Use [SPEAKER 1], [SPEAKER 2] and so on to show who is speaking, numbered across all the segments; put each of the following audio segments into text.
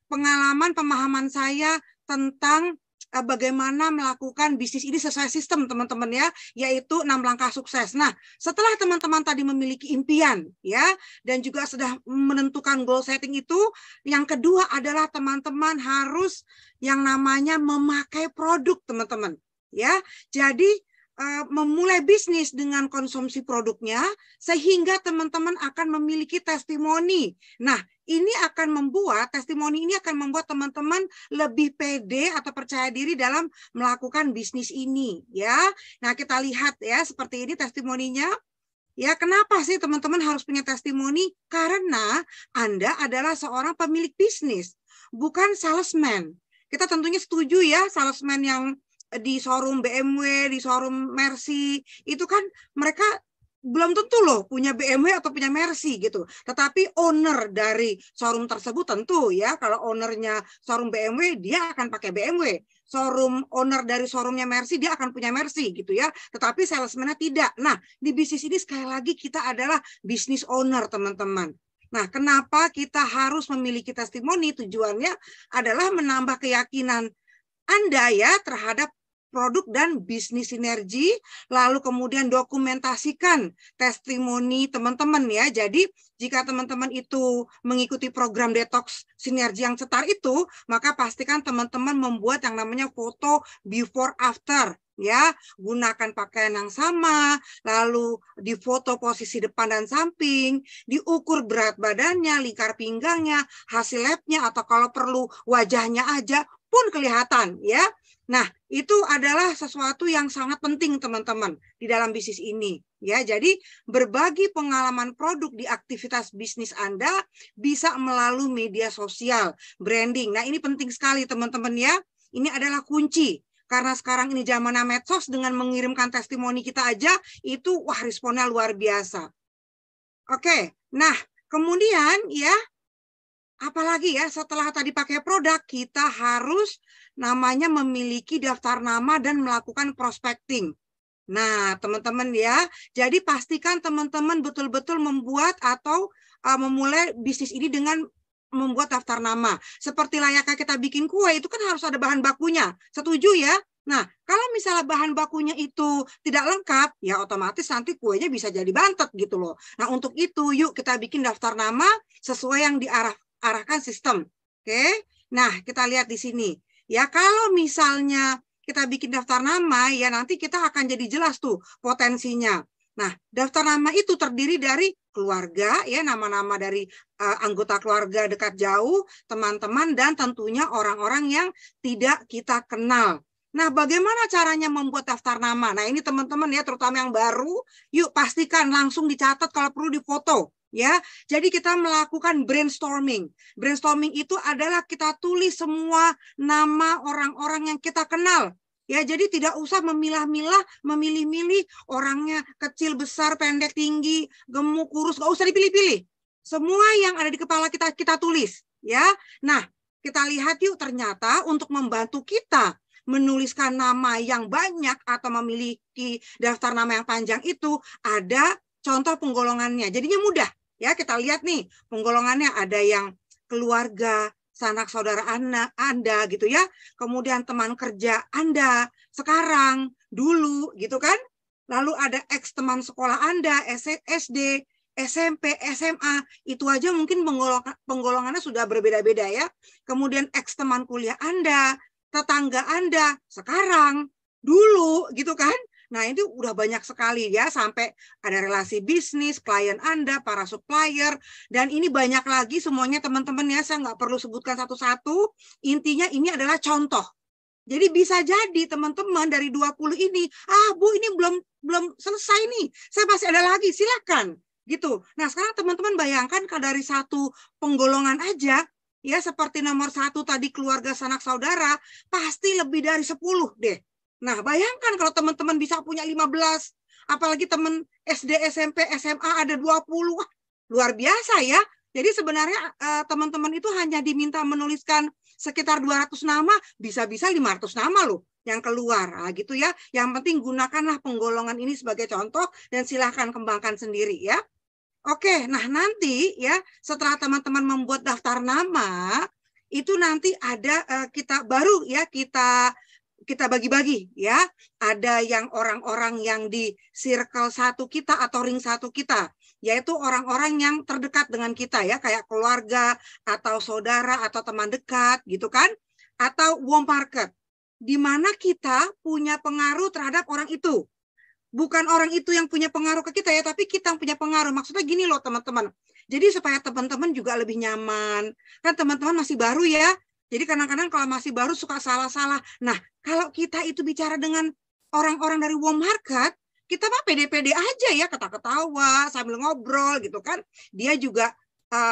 [SPEAKER 1] pengalaman pemahaman saya tentang bagaimana melakukan bisnis ini sesuai sistem, teman-teman ya, yaitu 6 langkah sukses. Nah, setelah teman-teman tadi memiliki impian ya dan juga sudah menentukan goal setting itu, yang kedua adalah teman-teman harus yang namanya memakai produk, teman-teman. Ya. Jadi memulai bisnis dengan konsumsi produknya sehingga teman-teman akan memiliki testimoni. Nah, ini akan membuat testimoni ini akan membuat teman-teman lebih pede atau percaya diri dalam melakukan bisnis ini, ya. Nah, kita lihat ya seperti ini testimoninya. Ya, kenapa sih teman-teman harus punya testimoni? Karena Anda adalah seorang pemilik bisnis, bukan salesman. Kita tentunya setuju ya, salesman yang di showroom BMW, di showroom Mercy, itu kan mereka belum tentu loh punya BMW atau punya Mercy gitu. Tetapi owner dari showroom tersebut tentu ya, kalau ownernya showroom BMW, dia akan pakai BMW. Showroom owner dari showroomnya Mercy, dia akan punya Mercy gitu ya. Tetapi salesman-nya tidak. Nah, di bisnis ini sekali lagi kita adalah business owner, teman-teman. Nah, kenapa kita harus memiliki testimoni? Tujuannya adalah menambah keyakinan Anda ya terhadap produk dan bisnis sinergi, lalu kemudian dokumentasikan testimoni teman-teman ya. Jadi jika teman-teman itu mengikuti program detox sinergi yang cetar itu, maka pastikan teman-teman membuat yang namanya foto before after. Ya, gunakan pakaian yang sama, lalu difoto posisi depan dan samping, diukur berat badannya, lingkar pinggangnya, hasil labnya, atau kalau perlu wajahnya aja pun kelihatan ya. Nah, itu adalah sesuatu yang sangat penting teman-teman di dalam bisnis ini. Ya, jadi berbagi pengalaman produk di aktivitas bisnis Anda bisa melalui media sosial, branding. Nah, ini penting sekali teman-teman ya. Ini adalah kunci. Karena sekarang ini zamannya medsos, dengan mengirimkan testimoni kita aja, itu wah responnya luar biasa. Oke, nah kemudian ya, apalagi ya setelah tadi pakai produk, kita harus namanya memiliki daftar nama dan melakukan prospecting. Nah, teman-teman ya, jadi pastikan teman-teman betul-betul membuat atau memulai bisnis ini dengan membuat daftar nama. Seperti layaknya kita bikin kue, itu kan harus ada bahan bakunya. Setuju ya? Nah, kalau misalnya bahan bakunya itu tidak lengkap, ya otomatis nanti kuenya bisa jadi bantet gitu loh. Nah, untuk itu yuk kita bikin daftar nama sesuai yang diarahkan sistem. Oke? Nah, kita lihat di sini. Ya, kalau misalnya kita bikin daftar nama, ya nanti kita akan jadi jelas tuh potensinya. Nah, daftar nama itu terdiri dari keluarga, ya nama-nama dari anggota keluarga dekat jauh, teman-teman, dan tentunya orang-orang yang tidak kita kenal. Nah, bagaimana caranya membuat daftar nama? Nah, ini teman-teman ya, terutama yang baru, yuk pastikan langsung dicatat kalau perlu difoto. Ya, jadi kita melakukan brainstorming. Brainstorming itu adalah kita tulis semua nama orang-orang yang kita kenal. Ya, jadi tidak usah memilah-milah, memilih-milih orangnya kecil, besar, pendek, tinggi, gemuk, kurus, nggak usah dipilih-pilih. Semua yang ada di kepala kita tulis. Ya, nah kita lihat yuk ternyata untuk membantu kita menuliskan nama yang banyak atau memiliki daftar nama yang panjang itu ada contoh penggolongannya. Jadinya mudah. Ya, kita lihat nih, penggolongannya ada yang keluarga, sanak saudara Anda gitu ya. Kemudian teman kerja Anda, sekarang, dulu gitu kan. Lalu ada ex teman sekolah Anda, SD, SMP, SMA, itu aja mungkin penggolongannya sudah berbeda-beda ya. Kemudian ex teman kuliah Anda, tetangga Anda, sekarang, dulu gitu kan. Nah, itu udah banyak sekali ya, sampai ada relasi bisnis, klien Anda, para supplier, dan ini banyak lagi semuanya teman-teman ya, saya nggak perlu sebutkan satu-satu, intinya ini adalah contoh. Jadi bisa jadi teman-teman dari 20 ini, Bu ini belum selesai nih, saya masih ada lagi, silakan. Gitu. Nah, sekarang teman-teman bayangkan kalau dari satu penggolongan aja, ya seperti nomor 1 tadi keluarga sanak saudara, pasti lebih dari 10 deh. Nah, bayangkan kalau teman-teman bisa punya 15, apalagi teman SD, SMP, SMA ada 20, wah, luar biasa ya. Jadi sebenarnya teman-teman itu hanya diminta menuliskan sekitar 200 nama, bisa-bisa 500 nama loh yang keluar. Nah, gitu ya. Yang penting gunakanlah penggolongan ini sebagai contoh dan silahkan kembangkan sendiri ya. Oke, nah nanti ya setelah teman-teman membuat daftar nama, itu nanti ada kita baru ya kita bagi-bagi ya. Ada yang orang-orang yang di circle satu kita atau ring satu kita, yaitu orang-orang yang terdekat dengan kita ya, kayak keluarga atau saudara atau teman dekat gitu kan. Atau warm market, di mana kita punya pengaruh terhadap orang itu. Bukan orang itu yang punya pengaruh ke kita ya, tapi kita yang punya pengaruh. Maksudnya gini loh teman-teman. Jadi supaya teman-teman juga lebih nyaman. Kan teman-teman masih baru ya. Jadi kadang-kadang kalau masih baru suka salah-salah. Nah, kalau kita itu bicara dengan orang-orang dari warm market, kita mah pede-pede aja ya, ketawa-ketawa sambil ngobrol gitu kan. Dia juga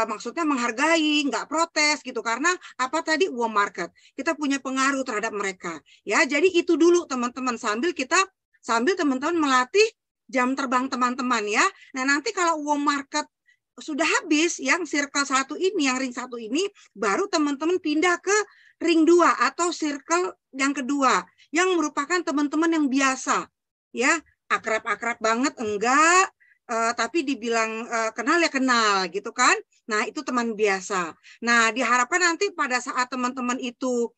[SPEAKER 1] maksudnya menghargai, nggak protes gitu, karena apa tadi, warm market, kita punya pengaruh terhadap mereka ya. Jadi itu dulu teman-teman, sambil teman-teman melatih jam terbang teman-teman ya. Nah nanti kalau warm market sudah habis, yang circle satu ini, yang ring satu ini, baru teman-teman pindah ke ring 2 atau circle yang kedua, yang merupakan teman-teman yang biasa ya, akrab-akrab banget enggak, tapi dibilang kenal ya kenal gitu kan. Nah itu teman biasa. Nah diharapkan nanti pada saat teman-teman itu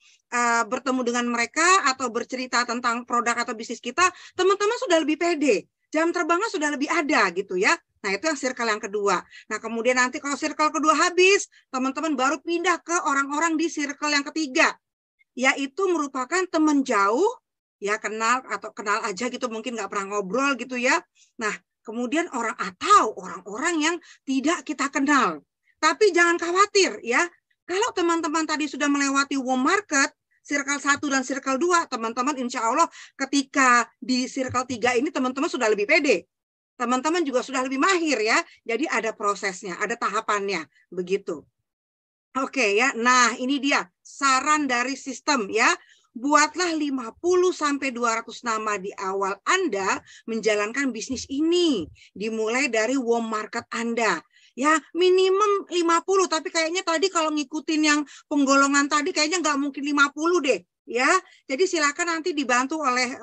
[SPEAKER 1] bertemu dengan mereka atau bercerita tentang produk atau bisnis kita, teman-teman sudah lebih pede, jam terbangnya sudah lebih ada gitu ya. Nah itu yang circle yang kedua. Nah kemudian nanti kalau circle kedua habis, teman-teman baru pindah ke orang-orang di circle yang ketiga, yaitu merupakan teman jauh ya, kenal atau kenal aja gitu, mungkin nggak pernah ngobrol gitu ya. Nah kemudian orang-orang yang tidak kita kenal. Tapi jangan khawatir ya, kalau teman-teman tadi sudah melewati warm market, circle 1 dan circle 2, teman-teman insya Allah ketika di circle 3 ini teman-teman sudah lebih pede. Teman-teman juga sudah lebih mahir ya. Jadi ada prosesnya, ada tahapannya, begitu. Oke ya, nah ini dia saran dari sistem ya. Buatlah 50-200 nama di awal Anda menjalankan bisnis ini. Dimulai dari warm market Anda. Ya minimum 50, tapi kayaknya tadi kalau ngikutin yang penggolongan tadi kayaknya nggak mungkin 50 deh. Ya, jadi silakan nanti dibantu oleh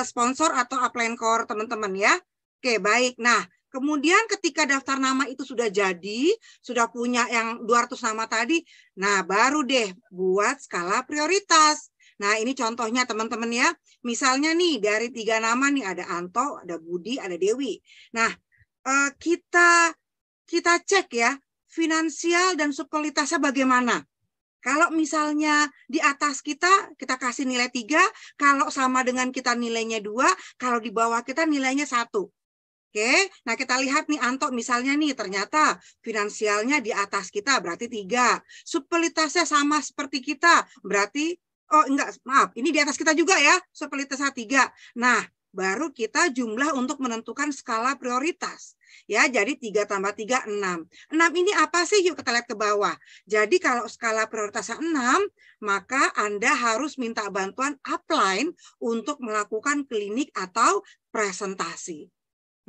[SPEAKER 1] sponsor atau upline core teman-teman ya. Oke, baik. Nah, kemudian ketika daftar nama itu sudah jadi, sudah punya yang 200 nama tadi, nah baru deh buat skala prioritas. Nah ini contohnya teman-teman ya, misalnya nih dari 3 nama nih, ada Anto, ada Budi, ada Dewi. Nah kita cek ya, finansial dan subkualitasnya bagaimana. Kalau misalnya di atas kita kasih nilai 3, kalau sama dengan kita nilainya 2, kalau di bawah kita nilainya 1. Oke, nah kita lihat nih Anto misalnya nih, ternyata finansialnya di atas kita berarti 3. Subkualitasnya sama seperti kita, berarti, ini di atas kita juga ya, subkualitasnya 3. Nah, baru kita jumlah untuk menentukan skala prioritas. Ya, jadi 3 tambah 3, 6. 6 ini apa sih? Yuk kita lihat ke bawah. Jadi kalau skala prioritasnya 6, maka Anda harus minta bantuan upline untuk melakukan klinik atau presentasi.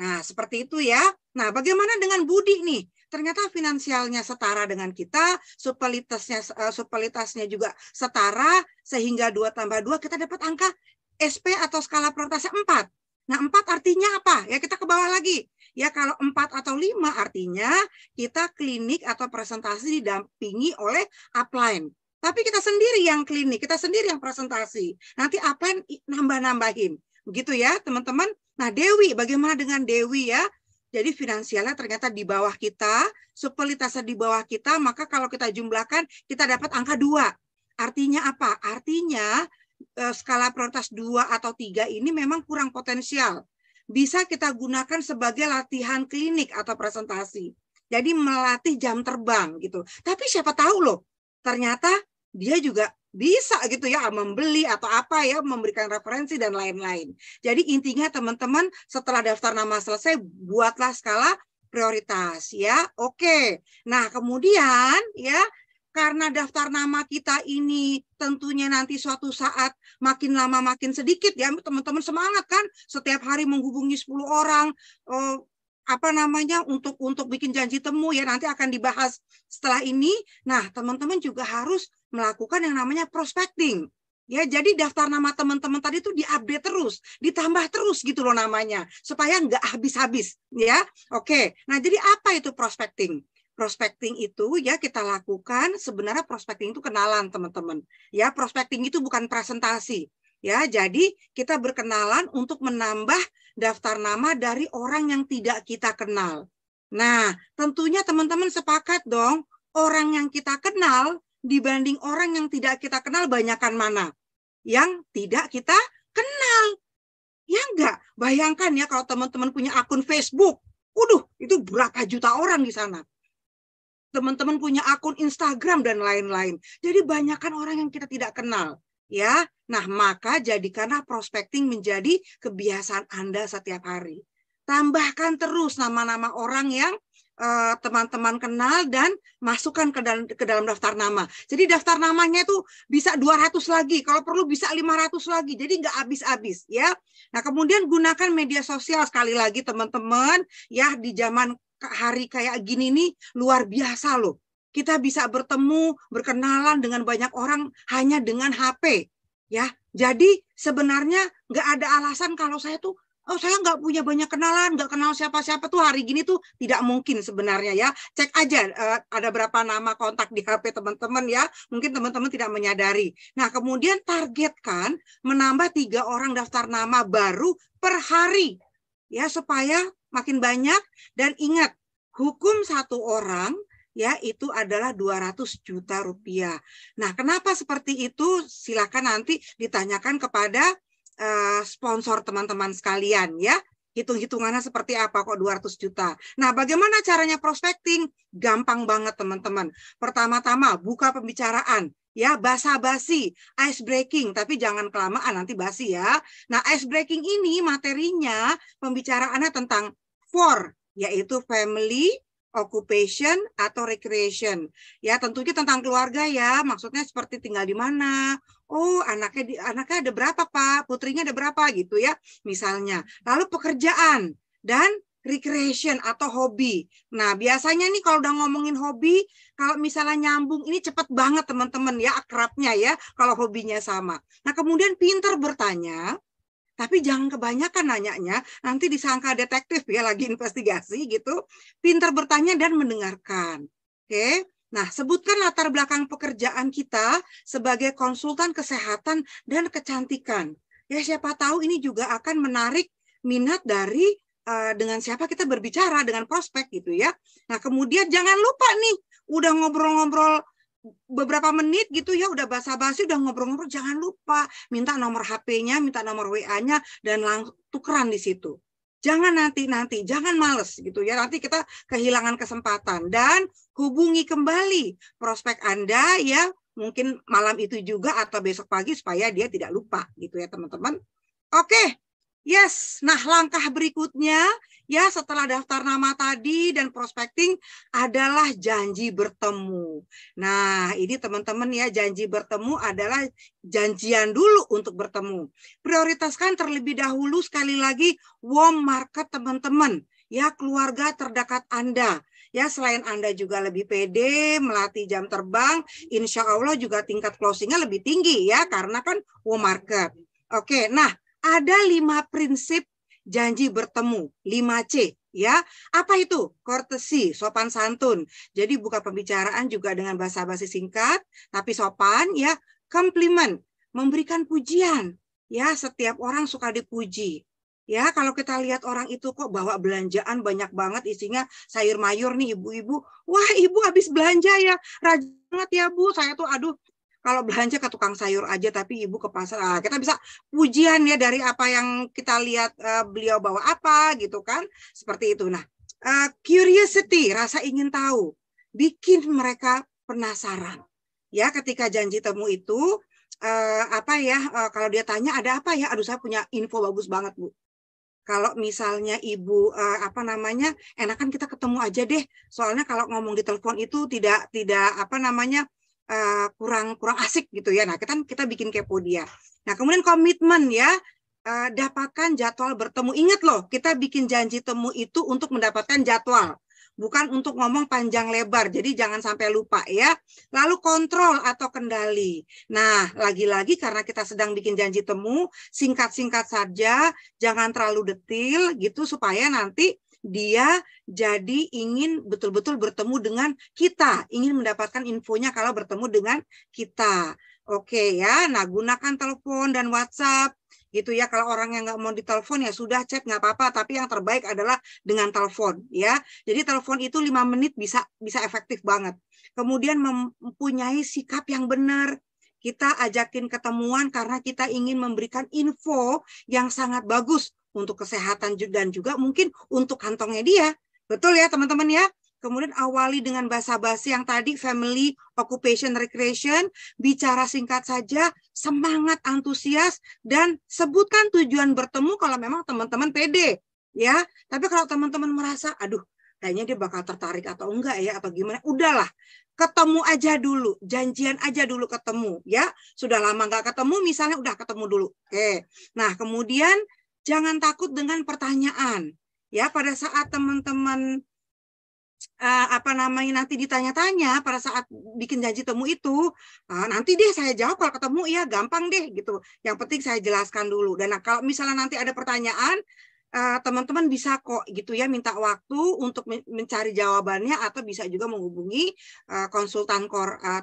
[SPEAKER 1] Nah, seperti itu ya. Nah, bagaimana dengan Budi nih? Ternyata finansialnya setara dengan kita, subkualitasnya juga setara, sehingga 2 tambah 2 kita dapat angka SP atau skala prioritasnya 4. Nah, 4 artinya apa? Ya, kita ke bawah lagi. Ya, kalau 4 atau 5 artinya kita klinik atau presentasi didampingi oleh upline. Tapi kita sendiri yang klinik, kita sendiri yang presentasi. Nanti upline nambah-nambahin. Begitu ya, teman-teman. Nah, Dewi, bagaimana dengan Dewi ya? Jadi finansialnya ternyata di bawah kita, subkualitasnya di bawah kita, maka kalau kita jumlahkan, kita dapat angka 2. Artinya apa? Artinya skala prioritas 2 atau 3 ini memang kurang potensial. Bisa kita gunakan sebagai latihan klinik atau presentasi. Jadi melatih jam terbang gitu. Tapi siapa tahu loh, ternyata dia juga bisa gitu ya, membeli atau apa ya, memberikan referensi dan lain-lain. Jadi intinya teman-teman setelah daftar nama selesai, buatlah skala prioritas ya. Oke. Nah, kemudian ya, karena daftar nama kita ini tentunya nanti suatu saat makin lama makin sedikit ya, teman-teman semangat kan, setiap hari menghubungi 10 orang, untuk bikin janji temu ya, nanti akan dibahas setelah ini. Nah, teman-teman juga harus melakukan yang namanya prospecting. Ya, jadi daftar nama teman-teman tadi itu diupdate terus, ditambah terus gitu loh namanya, supaya nggak habis-habis ya. Oke. Nah, jadi apa itu prospecting? prospecting itu ya kita lakukan, sebenarnya prospecting itu kenalan teman-teman. Ya, prospecting itu bukan presentasi. Ya, jadi kita berkenalan untuk menambah daftar nama dari orang yang tidak kita kenal. Nah, tentunya teman-teman sepakat dong, orang yang kita kenal dibanding orang yang tidak kita kenal banyakkan mana? Yang tidak kita kenal. Ya enggak? Bayangkan ya kalau teman-teman punya akun Facebook. Waduh, itu berapa juta orang di sana. Teman-teman punya akun Instagram dan lain-lain. Jadi banyakkan orang yang kita tidak kenal. Ya, nah maka jadikanlah prospecting menjadi kebiasaan Anda setiap hari. Tambahkan terus nama-nama orang yang teman-teman kenal dan masukkan ke dalam daftar nama. Jadi daftar namanya itu bisa 200 lagi, kalau perlu bisa 500 lagi. Jadi nggak habis-habis ya. Nah, kemudian gunakan media sosial sekali lagi teman-teman ya, di zaman hari kayak gini nih luar biasa loh. Kita bisa bertemu, berkenalan dengan banyak orang hanya dengan HP ya. Jadi sebenarnya nggak ada alasan kalau saya tuh saya nggak punya banyak kenalan, nggak kenal siapa-siapa tuh hari gini tuh tidak mungkin sebenarnya ya. Cek aja ada berapa nama kontak di HP teman-teman ya. Mungkin teman-teman tidak menyadari. Nah, kemudian targetkan menambah 3 orang daftar nama baru per hari. Ya, supaya makin banyak. Dan ingat, hukum 1 orang ya itu adalah 200 juta rupiah. Nah, kenapa seperti itu? Silakan nanti ditanyakan kepada sponsor teman-teman sekalian ya. Hitung-hitungannya seperti apa kok 200 juta. Nah, bagaimana caranya prospecting? Gampang banget teman-teman. Pertama-tama buka pembicaraan. Ya, basa-basi, ice breaking, tapi jangan kelamaan nanti basi ya. Nah, ice breaking ini materinya pembicaraannya tentang for, yaitu family, occupation atau recreation. Ya, tentunya tentang keluarga ya. Maksudnya seperti tinggal di mana. Oh, anaknya ada berapa, Pak? Putrinya ada berapa gitu ya. Misalnya. Lalu pekerjaan dan recreation atau hobi. Nah, biasanya nih kalau udah ngomongin hobi, kalau misalnya nyambung ini cepet banget teman-teman ya, akrabnya ya kalau hobinya sama. Nah, kemudian pintar bertanya. Tapi jangan kebanyakan nanyanya, nanti disangka detektif ya lagi investigasi gitu. Pintar bertanya dan mendengarkan. Oke. Nah, sebutkan latar belakang pekerjaan kita sebagai konsultan kesehatan dan kecantikan. Ya, siapa tahu ini juga akan menarik minat dari dengan siapa kita berbicara, dengan prospek gitu ya. Nah, kemudian jangan lupa nih, udah ngobrol-ngobrol beberapa menit gitu ya, udah basa-basi, udah ngobrol-ngobrol, jangan lupa minta nomor HP-nya, minta nomor WA-nya, dan langsung tukeran di situ. Jangan nanti, jangan males gitu ya, nanti kita kehilangan kesempatan. Dan hubungi kembali prospek Anda ya, mungkin malam itu juga atau besok pagi supaya dia tidak lupa gitu ya teman-teman. Oke. Yes, nah langkah berikutnya ya setelah daftar nama tadi dan prospecting adalah janji bertemu. Nah ini teman-teman ya, janji bertemu adalah janjian dulu untuk bertemu. Prioritaskan terlebih dahulu sekali lagi warm market teman-teman. Ya keluarga terdekat Anda. Ya selain Anda juga lebih pede, melatih jam terbang, insya Allah juga tingkat closingnya lebih tinggi ya karena kan warm market. Oke, nah ada 5 prinsip janji bertemu, 5C ya. Apa itu? Courtesy, sopan santun. Jadi buka pembicaraan juga dengan basa-basi singkat tapi sopan ya. Compliment, memberikan pujian. Ya, setiap orang suka dipuji. Ya, kalau kita lihat orang itu kok bawa belanjaan banyak banget isinya sayur mayur nih ibu-ibu. Wah, ibu habis belanja ya. Rajin banget ya, Bu. Saya tuh aduh kalau belanja ke tukang sayur aja, tapi ibu ke pasar. Kita bisa pujian ya dari apa yang kita lihat beliau bawa apa gitu kan. Seperti itu. Nah, curiosity, rasa ingin tahu. Bikin mereka penasaran. Ya, ketika janji temu itu, kalau dia tanya ada apa ya? Aduh, saya punya info bagus banget, Bu. Kalau misalnya ibu enakan kita ketemu aja deh. Soalnya kalau ngomong di telepon itu tidak kurang asik gitu ya. Nah, kita bikin kepo dia. Nah, kemudian komitmen ya, dapatkan jadwal bertemu. Ingat loh, kita bikin janji temu itu untuk mendapatkan jadwal, bukan untuk ngomong panjang lebar. Jadi jangan sampai lupa ya. Lalu kontrol atau kendali. Nah, lagi-lagi karena kita sedang bikin janji temu, singkat-singkat saja, jangan terlalu detail gitu supaya nanti dia jadi ingin betul-betul bertemu dengan kita, ingin mendapatkan infonya kalau bertemu dengan kita. Oke ya, nah gunakan telepon dan WhatsApp gitu ya. Kalau orang yang nggak mau ditelepon ya sudah chat nggak apa-apa, tapi yang terbaik adalah dengan telepon ya. Jadi telepon itu 5 menit bisa efektif banget. Kemudian mempunyai sikap yang benar. Kita ajakin ketemuan karena kita ingin memberikan info yang sangat bagus untuk kesehatan dan juga mungkin untuk kantongnya dia. Betul ya teman-teman ya? Kemudian awali dengan basa-basi yang tadi, family, occupation, recreation, bicara singkat saja, semangat, antusias, dan sebutkan tujuan bertemu kalau memang teman-teman pede. Ya, tapi kalau teman-teman merasa, aduh, kayaknya dia bakal tertarik atau enggak ya, atau gimana, udahlah, ketemu aja dulu, janjian aja dulu ketemu. Ya, sudah lama nggak ketemu, misalnya udah ketemu dulu. Oke, nah kemudian jangan takut dengan pertanyaan. Ya, pada saat teman-teman nanti ditanya-tanya pada saat bikin janji temu itu, nanti deh saya jawab kalau ketemu ya gampang deh gitu. Yang penting saya jelaskan dulu. Dan kalau misalnya nanti ada pertanyaan, teman-teman bisa kok gitu ya minta waktu untuk mencari jawabannya atau bisa juga menghubungi konsultan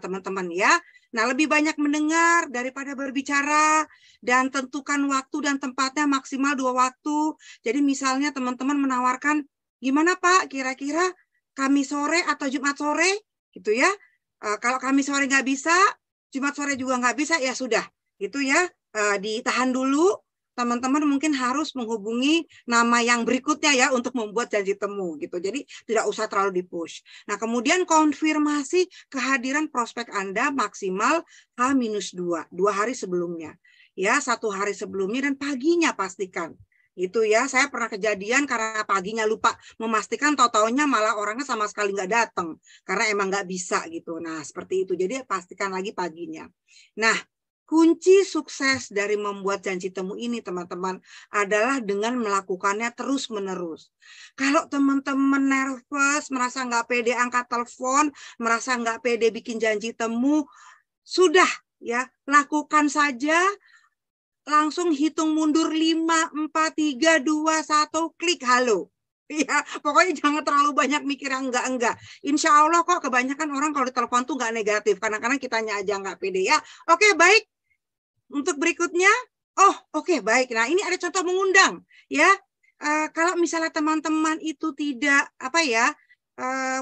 [SPEAKER 1] teman-teman ya. Nah, lebih banyak mendengar daripada berbicara dan tentukan waktu dan tempatnya maksimal 2 waktu. Jadi misalnya teman-teman menawarkan, gimana Pak kira-kira Kamis sore atau Jumat sore gitu ya. Kalau Kamis sore nggak bisa, Jumat sore juga nggak bisa, ya sudah gitu ya. Ditahan dulu, teman-teman mungkin harus menghubungi nama yang berikutnya ya untuk membuat janji temu gitu. Jadi tidak usah terlalu di-push. Nah, kemudian konfirmasi kehadiran prospek Anda maksimal H-2, 2 hari sebelumnya. Ya, 1 hari sebelumnya dan paginya pastikan. Itu ya, saya pernah kejadian karena paginya lupa memastikan, tahu-taunya malah orangnya sama sekali nggak datang karena emang nggak bisa gitu. Nah, seperti itu. Jadi pastikan lagi paginya. Nah, kunci sukses dari membuat janji temu ini, teman-teman, adalah dengan melakukannya terus-menerus. Kalau teman-teman nervous, merasa nggak pede angkat telepon, merasa nggak pede bikin janji temu, sudah ya, lakukan saja. Langsung hitung mundur 5, 4, 3, 2, 1, klik halo. Ya, pokoknya jangan terlalu banyak mikir yang enggak. Insya Allah kok kebanyakan orang kalau ditelepon tuh nggak negatif. Kadang-kadang kitanya aja nggak pede ya. Oke, baik. Untuk berikutnya, oke, baik. Nah, ini ada contoh mengundang. Ya, kalau misalnya teman-teman itu tidak,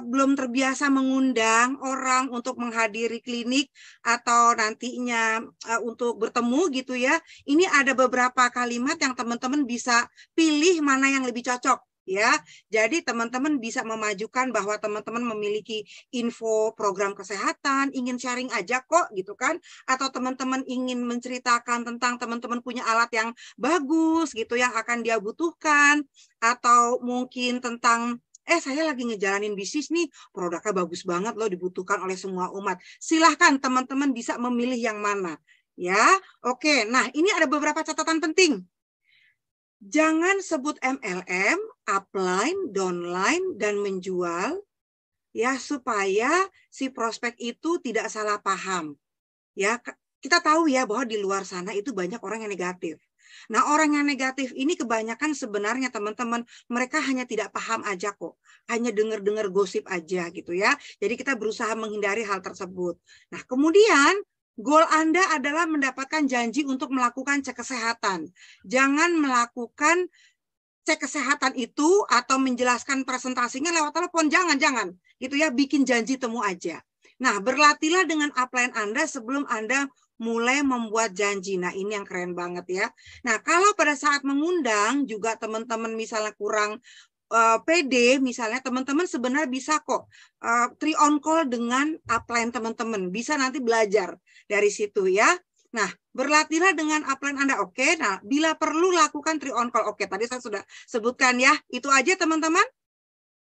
[SPEAKER 1] belum terbiasa mengundang orang untuk menghadiri klinik atau nantinya untuk bertemu gitu ya. Ini ada beberapa kalimat yang teman-teman bisa pilih mana yang lebih cocok ya. Jadi teman-teman bisa memajukan bahwa teman-teman memiliki info program kesehatan, ingin sharing aja kok gitu kan, atau teman-teman ingin menceritakan tentang teman-teman punya alat yang bagus gitu yang akan dia butuhkan, atau mungkin tentang saya lagi ngejalanin bisnis nih, produknya bagus banget loh, dibutuhkan oleh semua umat. Silahkan teman-teman bisa memilih yang mana. Ya, oke. Nah, ini ada beberapa catatan penting. Jangan sebut MLM, upline, downline, dan menjual, ya, supaya si prospek itu tidak salah paham. Ya, kita tahu ya bahwa di luar sana itu banyak orang yang negatif. Nah, orang yang negatif ini kebanyakan sebenarnya teman-teman, mereka hanya tidak paham aja kok. Hanya dengar-dengar gosip aja gitu ya. Jadi kita berusaha menghindari hal tersebut. Nah, kemudian goal Anda adalah mendapatkan janji untuk melakukan cek kesehatan. Jangan melakukan cek kesehatan itu atau menjelaskan presentasinya lewat telepon. Jangan. Gitu ya, bikin janji temu aja. Nah, berlatihlah dengan upline Anda sebelum Anda mulai membuat janji. Nah, ini yang keren banget ya. Nah, kalau pada saat mengundang juga teman-teman misalnya kurang pede, misalnya teman-teman sebenarnya bisa kok 3 on call dengan upline teman-teman. Bisa nanti belajar dari situ ya. Nah, berlatihlah dengan upline Anda. Oke, nah bila perlu lakukan 3 on call. Oke, tadi saya sudah sebutkan ya. Itu aja teman-teman.